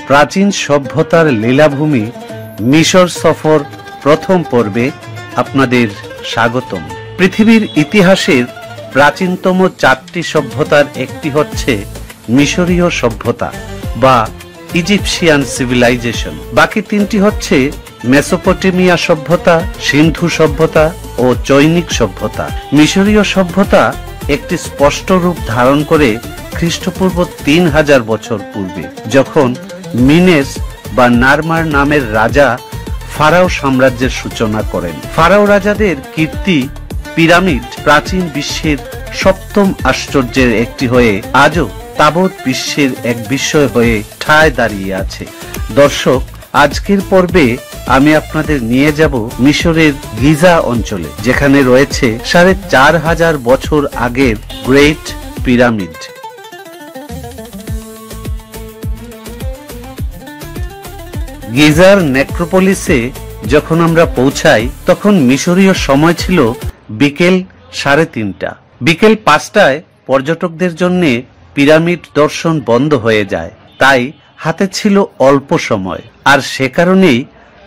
প্রাচীন সভ্যতার লীলাভূমি মিশর সফর প্রথম পর্বে আপনাদের স্বাগতম। পৃথিবীর ইতিহাসের প্রাচীনতম 4টি সভ্যতার একটি হচ্ছে মিশরীয় সভ্যতা বা ইজিপশিয়ান সিভিলাইজেশন। বাকি 3টি হচ্ছে মেসোপটেমিয়া সভ্যতা, সিন্ধু সভ্যতা ও চৈনিক সভ্যতা। মিশরীয় সভ্যতা একটি স্পষ্ট রূপ ধারণ করে খ্রিস্টপূর্ব 3000 বছর পূর্বে, যখন মিনেস বা নারমার নামের রাজা ফারাও সাম্রাজ্যের সূচনা করেন। ফারাও রাজাদের কীর্তি পিরামিড প্রাচীন বিশ্বের 7ম আশ্চর্যের একটি হয়ে আজও তাবৎ বিশ্বের এক বিস্ময় হয়ে ঠায় দাঁড়িয়ে আছে। দর্শক, আজকের পর্বে আমি আপনাদের নিয়ে যাব মিশরের গিজা অঞ্চলে, যেখানে রয়েছে 4500 বছর আগের গ্রেট পিরামিড। গিজার নেক্রোপলিসে যখন আমরা পৌঁছাই তখন মিশরীয় সময় ছিল বিকেল 3:30। বিকেল 5টায় পর্যটকদের জন্য পিরামিড দর্শন বন্ধ হয়ে যায়, তাই হাতে ছিল অল্প সময়। আর সে কারণেই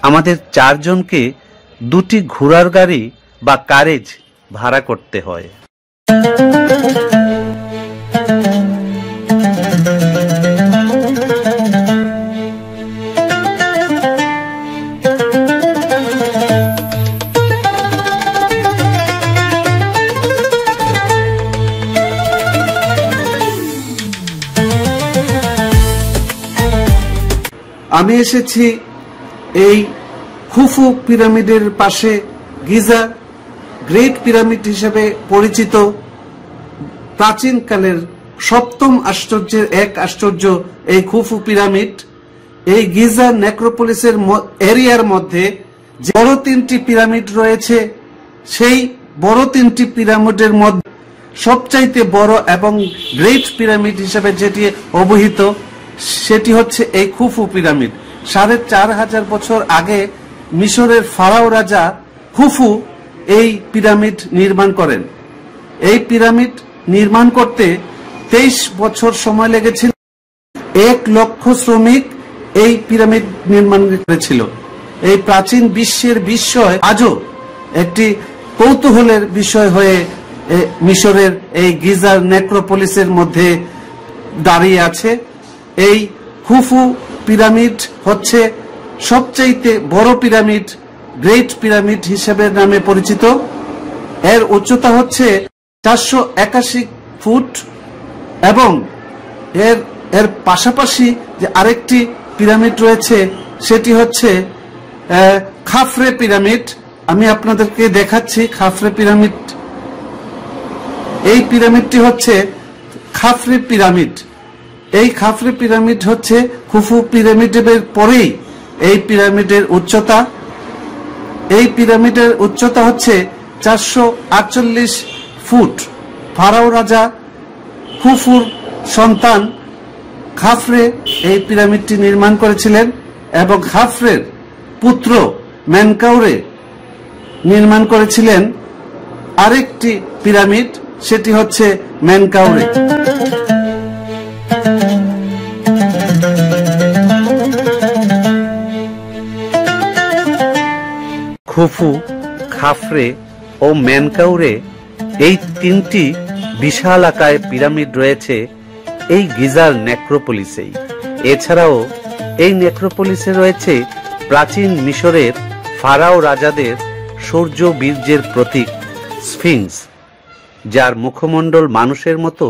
আমাদের 4 জনকে 2টি ঘোড়ার গাড়ি বা কারেজ ভাড়া করতে হয়। আমি এসেছি এই খুফু পিরামিডের পাশে। গিজা গ্রেট পিরামিড হিসেবে পরিচিত, প্রাচীনকালের 7ম আশ্চর্যের এক আশ্চর্য এই খুফু পিরামিড। এই গিজা নেক্রোপলিসের এরিয়ার মধ্যে যে বড় 3টি পিরামিড রয়েছে, সেই বড় 3টি পিরামিডের মধ্যে সবচাইতে বড় এবং গ্রেট পিরামিড হিসেবে যেটি অবহিত সেটি হচ্ছে এই খুফু পিরামিড। 4500 বছর আগে মিশরের ফারাও রাজা খুফু এই পিরামিড নির্মাণ করেন। এই পিরামিড নির্মাণ করতে 23 বছর সময় লেগেছিল। 1 লক্ষ শ্রমিক এই পিরামিড নির্মাণ করেছিল। এই প্রাচীন বিশ্বের বিস্ময় আজও একটি কৌতূহলের বিষয় হয়ে মিশরের এই গিজার নেক্রোপলিসের মধ্যে দাঁড়িয়ে আছে। এই খুফু পিরামিড হচ্ছে সবচাইতে বড় পিরামিড, গ্রেট পিরামিড হিসেবে নামে পরিচিত। এর উচ্চতা হচ্ছে 481 ফুট এবং এর পাশাপাশি যে আরেকটি পিরামিড রয়েছে সেটি হচ্ছে খাফরে পিরামিড। আমি আপনাদেরকে দেখাচ্ছি খাফরে পিরামিড। এই পিরামিডটি হচ্ছে খাফরে পিরামিড। এই খাফরে পিরামিড হচ্ছে খুফু পিরামিডের পরেই এই পিরামিডের উচ্চতা। এই পিরামিডের উচ্চতা হচ্ছে 448 ফুট। ফারাও রাজা খুফুর সন্তান খাফরে এই পিরামিডটি নির্মাণ করেছিলেন এবং খাফরের পুত্র মেনকাউরে নির্মাণ করেছিলেন আরেকটি পিরামিড, সেটি হচ্ছে মেনকাউরে। খুফু, খাফরে ও মেনকাউরে এই 3টি বিশাল আকারে পিরামিড রয়েছে এই গিজার নেক্রোপলিসেই। এছাড়াও এই নেক্রোপলিসে রয়েছে প্রাচীন মিশরের ফারাও রাজাদের শৌর্য বীর্যের প্রতীক স্ফিংস, যার মুখমণ্ডল মানুষের মতো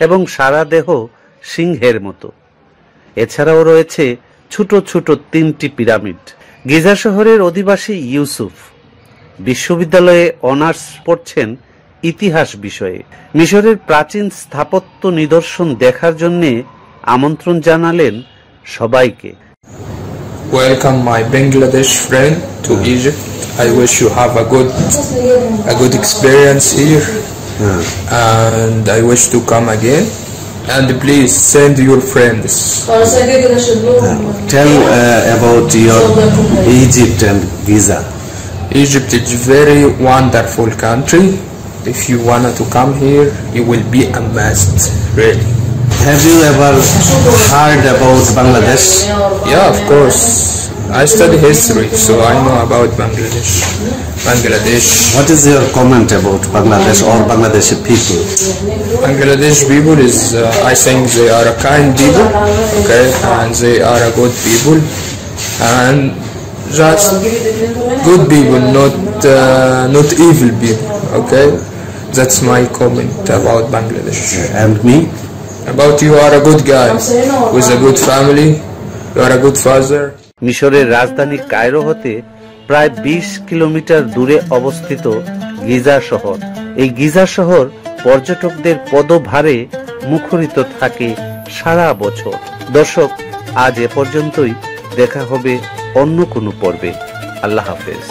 এবং সারা দেহ সিংহের মতো। এছাড়াও রয়েছে ছোট ছোট 3টি পিরামিড। গিজা শহরের অধিবাসী ইউসুফ বিশ্ববিদ্যালয়ে অনার্স পড়ছেন ইতিহাস বিষয়ে। মিশরের প্রাচীন স্থাপত্য নিদর্শন দেখার জন্য আমন্ত্রণ জানালেন সবাইকে। Welcome my Bangladesh friend to Egypt. I wish you have a good experience here, and I wish to come again. And please send your friends. Tell about your Egypt and Giza. Egypt is a very wonderful country. If you want to come here, you will be amazed, really. Have you ever heard about Bangladesh? Yeah, of course. I study history, so I know about Bangladesh. What is your comment about Bangladesh or Bangladeshi people? Bangladesh people is, I think they are a kind people, okay, and they are a good people, and just good people, not evil people, okay. That's my comment about Bangladesh. And me? About you are a good guy with a good family, you are a good father. মিশরের রাজধানী Cairo হতে প্রায় 20 kilometre দূরে অবস্থিত Giza শহর। এই Giza শহর পর্যটকদের পদভারে মুখরিত থাকে সারা বছর। দর্শক, আজ এ পর্যন্তই। দেখা হবে অন্য কোনো পর্বে। আল্লাহ হাফেজ।